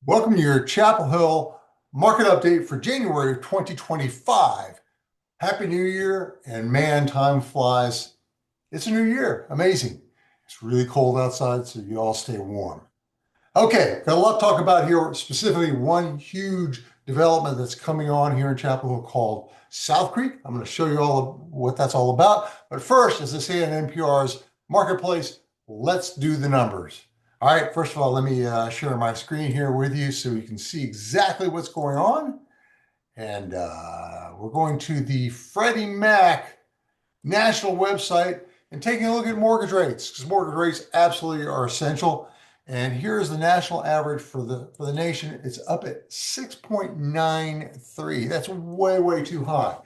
Welcome to your Chapel Hill market update for January of 2025. Happy New Year, and man, time flies. It's a new year. Amazing. It's really cold outside, so you all stay warm. Okay, got a lot to talk about here, specifically one huge development that's coming on here in Chapel Hill called South Creek. I'm going to show you all of what that's all about. But first, as they say in NPR's Marketplace, let's do the numbers. All right, first of all, let me share my screen here with you so you can see exactly what's going on. And we're going to the Freddie Mac national website and taking a look at mortgage rates, because mortgage rates absolutely are essential. And here's the national average for the nation. It's up at 6.93. That's way too high.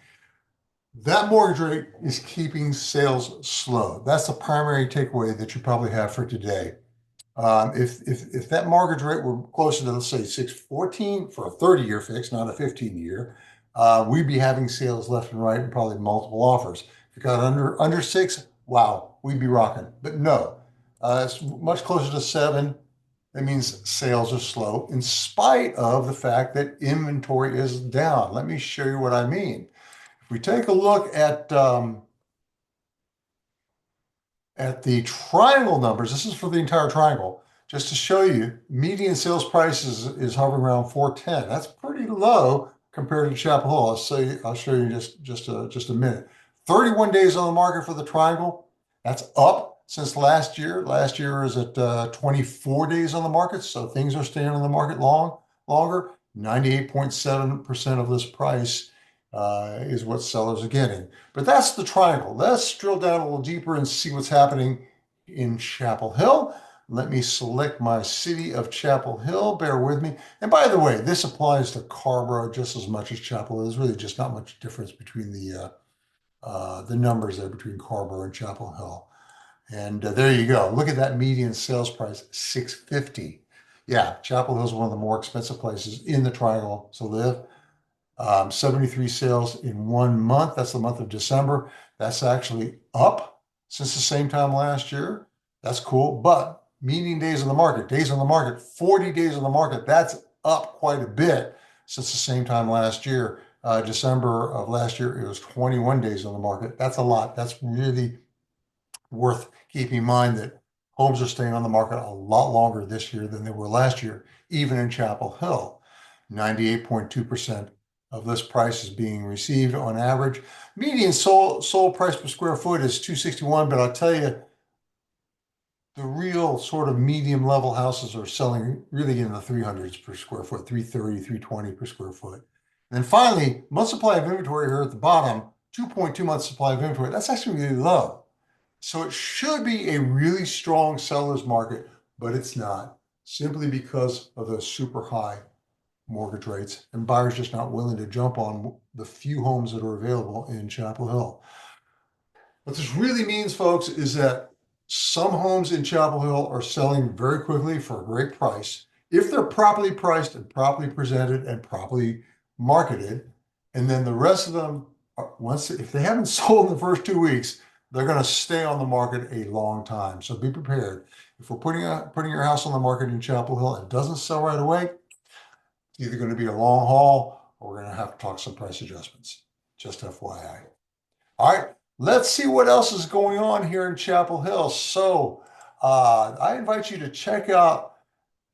That mortgage rate is keeping sales slow. That's the primary takeaway that you probably have for today. If that mortgage rate were closer to, let's say, 6.14 for a 30-year fix, not a 15-year, we'd be having sales left and right and probably multiple offers. If you got under 6, wow, we'd be rocking. But no, it's much closer to 7. That means sales are slow in spite of the fact that inventory is down. Let me show you what I mean. If we take a look at the triangle numbers, this is for the entire triangle, just to show you, median sales price is hovering around 410. That's pretty low compared to Chapel Hill. I'll show you just a minute. 31 days on the market for the triangle. That's up since last year. Last year is at 24 days on the market, so things are staying on the market longer. 98.7% of this price is what sellers are getting. But that's the triangle. Let's drill down a little deeper and see what's happening in Chapel Hill. Let me select my city of Chapel Hill. Bear with me. And by the way, this applies to Carborough just as much as Chapel Hill. There's really just not much difference between the numbers there between Carborough and Chapel Hill. And there you go. Look at that median sales price, $650. Yeah, Chapel Hill is one of the more expensive places in the triangle to live. 73 sales in 1 month. That's the month of December. That's actually up since the same time last year. That's cool. But median days on the market, 40 days on the market, that's up quite a bit since the same time last year. December of last year, it was 21 days on the market. That's a lot. That's really worth keeping in mind that homes are staying on the market a lot longer this year than they were last year, even in Chapel Hill. 98.2% of list price is being received on average. Median sold price per square foot is $261, but I'll tell you, the real sort of medium level houses are selling really in the 300s per square foot, 330, 320 per square foot. And then finally, month supply of inventory here at the bottom, 2.2 months supply of inventory. That's actually really low. So it should be a really strong seller's market, but it's not, simply because of those super high mortgage rates, and buyers just not willing to jump on the few homes that are available in Chapel Hill. What this really means, folks, is that some homes in Chapel Hill are selling very quickly for a great price if they're properly priced and properly presented and properly marketed. And then the rest of them, if they haven't sold in the first 2 weeks, they're going to stay on the market a long time. So be prepared. If we're putting your house on the market in Chapel Hill and it doesn't sell right away, it's either going to be a long haul or we're going to have to talk some price adjustments. Just FYI. All right, let's see what else is going on here in Chapel Hill. So I invite you to check out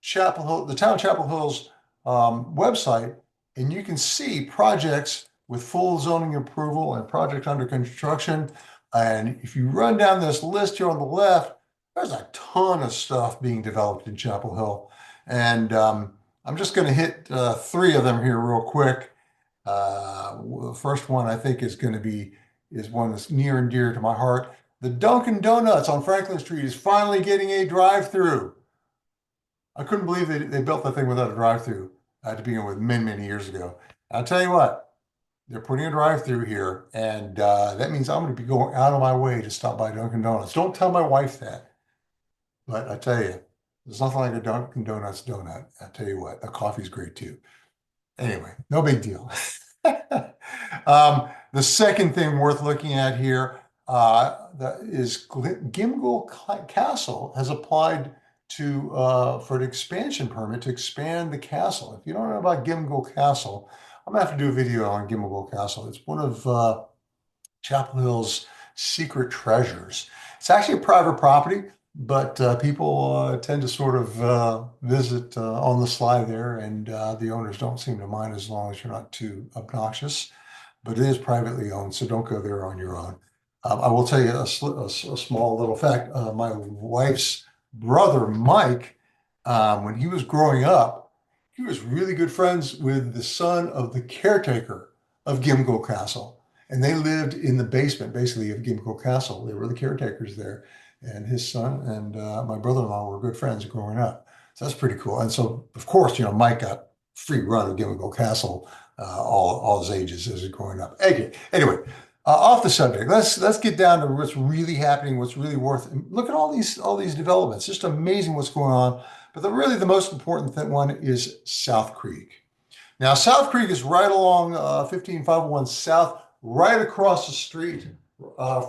Chapel Hill, the town of Chapel Hill's website, and you can see projects with full zoning approval and projects under construction. And if you run down this list here on the left, there's a ton of stuff being developed in Chapel Hill. And I'm just going to hit 3 of them here real quick. The first one I think is one that's near and dear to my heart. The Dunkin' Donuts on Franklin Street is finally getting a drive-through. I couldn't believe they built that thing without a drive-through to begin with many years ago. I'll tell you what, they're putting a drive-through here, and that means I'm going to be going out of my way to stop by Dunkin' Donuts. Don't tell my wife that, but I tell you, there's nothing like a Dunkin' Donuts donut. I tell you what, the coffee's great too. Anyway, no big deal. The second thing worth looking at here is Gimgle Castle has applied for an expansion permit to expand the castle. If you don't know about Gimgle Castle, I'm gonna have to do a video on Gimgle Castle. It's one of Chapel Hill's secret treasures. It's actually a private property, but people tend to sort of visit on the sly there, and the owners don't seem to mind as long as you're not too obnoxious. But it is privately owned, so don't go there on your own. I will tell you a small little fact. My wife's brother, Mike, when he was growing up, he was really good friends with the son of the caretaker of Gimgle Castle. And they lived in the basement, basically, of Gimgle Castle. They were the caretakers there. And his son and my brother-in-law were good friends growing up. So that's pretty cool. And so, of course, Mike got free run of Gimgle Castle all his ages as he's growing up. Anyway, off the subject, let's get down to what's really happening, what's really worth. Look at all these developments. Just amazing what's going on. But really the most important one is South Creek. Now, South Creek is right along 15501 South, right across the street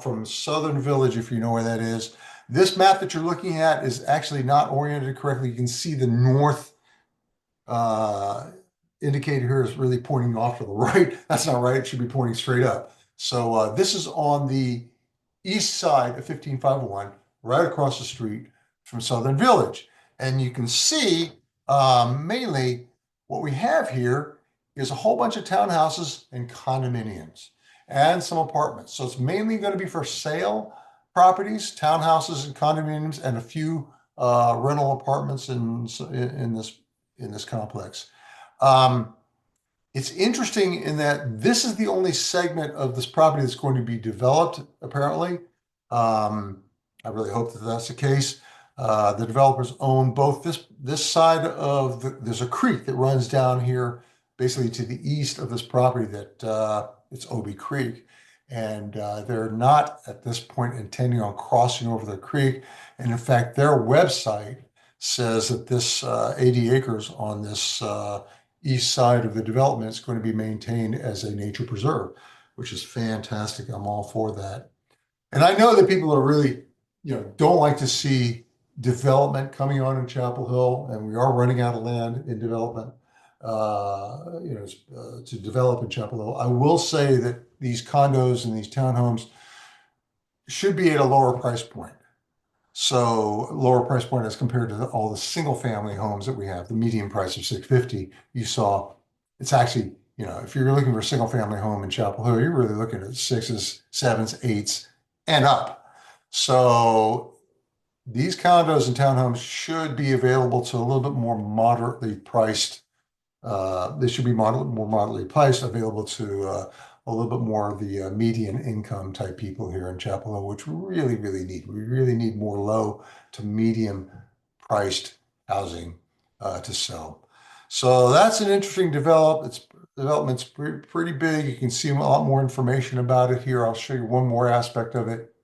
from Southern Village, if you know where that is. This map that you're looking at is actually not oriented correctly. You can see the north indicator here is really pointing off to the right. That's not right. It should be pointing straight up. So this is on the east side of 15501, right across the street from Southern Village. And you can see mainly what we have here is a whole bunch of townhouses and condominiums and some apartments. So it's mainly going to be for sale properties, townhouses and condominiums, and a few rental apartments in this complex. It's interesting in that this is the only segment of this property that's going to be developed, apparently. I really hope that that's the case. The developers own both this side of there's a creek that runs down here, basically to the east of this property that it's Obi Creek. And they're not at this point intending on crossing over the creek. And in fact, their website says that this 80 acres on this east side of the development is going to be maintained as a nature preserve, which is fantastic. I'm all for that. And I know that people are really, don't like to see development coming on in Chapel Hill, and we are running out of land in development, to develop in Chapel Hill. I will say that these condos and these townhomes should be at a lower price point. So lower price point as compared to all the single family homes that we have, the median price of 650, you saw it's actually, if you're looking for a single family home in Chapel Hill, you're really looking at sixes, sevens, eights, and up. So these condos and townhomes should be available to a little bit more moderately priced. They should be more moderately priced, available to a little bit more of the median income type people here in Chapel Hill, which we really, really need. We really need more low to medium priced housing to sell. So that's an interesting development's pretty big. You can see a lot more information about it here. I'll show you one more aspect of it.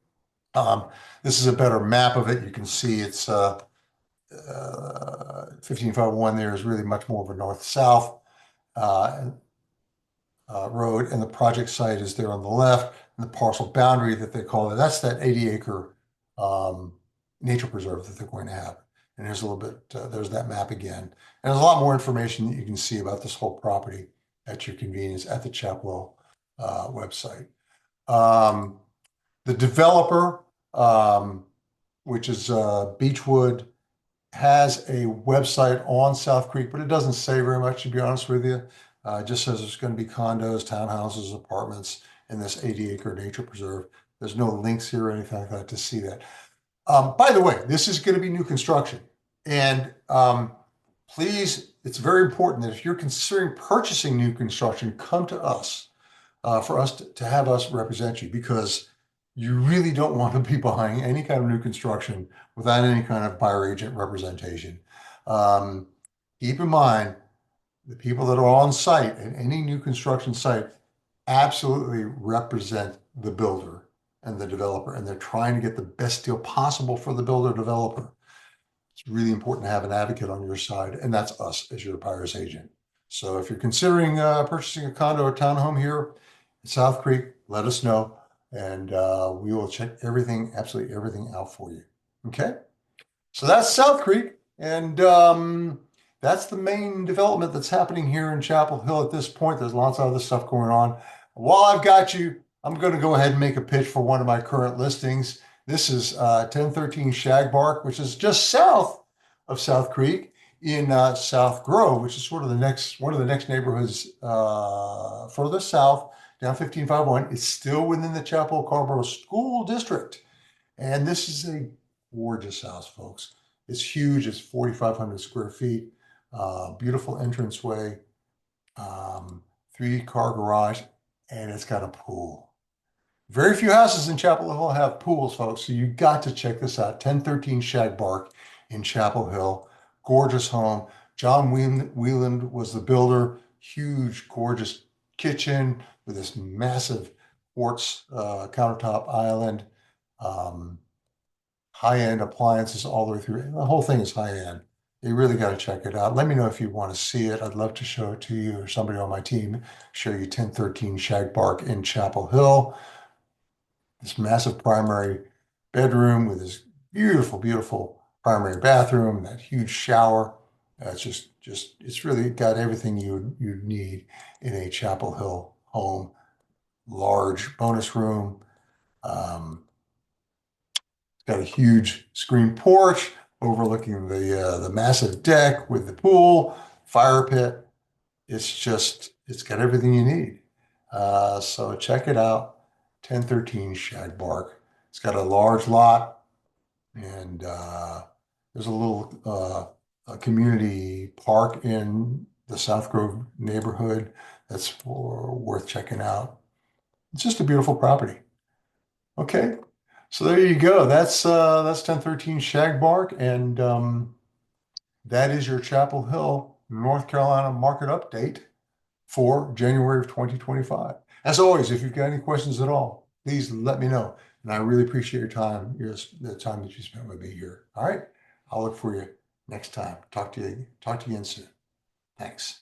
This is a better map of it. You can see it's 15501 there is really much more of a north-south road, and the project site is there on the left, and the parcel boundary that they call it, that's that 80-acre nature preserve that they're going to have. And here's a little bit, there's that map again. And there's a lot more information that you can see about this whole property at your convenience at the Chapel website. The developer, which is Beechwood, has a website on South Creek, but it doesn't say very much, to be honest with you. It just says there's going to be condos, townhouses, apartments in this 80-acre nature preserve. There's no links here or anything like that to see that. By the way, this is going to be new construction. And please, it's very important that if you're considering purchasing new construction, come to us for us to have us represent you, because you really don't want to be buying any kind of new construction without any kind of buyer agent representation. Keep in mind, the people that are on site at any new construction site absolutely represent the builder and the developer, and they're trying to get the best deal possible for the builder developer. It's really important to have an advocate on your side, and that's us as your buyer's agent. So if you're considering purchasing a condo or townhome here in South Creek, let us know, and we will check everything, absolutely everything out for you. Okay? So that's South Creek, and that's the main development that's happening here in Chapel Hill at this point. There's lots of other stuff going on. While I've got you, I'm going to go ahead and make a pitch for one of my current listings. This is 1013 Shagbark, which is just south of South Creek in South Grove, which is sort of the next one of the next neighborhoods further south, down 1551. It's still within the Chapel Carborough School District. And this is a gorgeous house, folks. It's huge. It's 4,500 square feet. Beautiful entranceway, three-car garage, and it's got a pool. Very few houses in Chapel Hill have pools, folks. So you got to check this out. 1013 Shagbark in Chapel Hill. Gorgeous home. John Wheeland was the builder. Huge, gorgeous kitchen with this massive quartz countertop island. Um, High-end appliances all the way through. The whole thing is high-end. You really got to check it out. Let me know if you want to see it. I'd love to show it to you or somebody on my team, show you 1013 Shagbark in Chapel Hill. This massive primary bedroom with this beautiful, beautiful primary bathroom, that huge shower. It's it's really got everything you need in a Chapel Hill home. Large bonus room. Got a huge screen porch overlooking the massive deck with the pool, fire pit. It's got everything you need. So check it out, 1013 Shagbark. It's got a large lot, and there's a little a community park in the South Grove neighborhood that's worth checking out. It's just a beautiful property. Okay, so there you go. That's 1013 Shagbark, and that is your Chapel Hill, North Carolina market update for January of 2025. As always, if you've got any questions at all, please let me know. And I really appreciate the time that you spent with me here. All right, I'll look for you next time. Talk to you again soon. Thanks.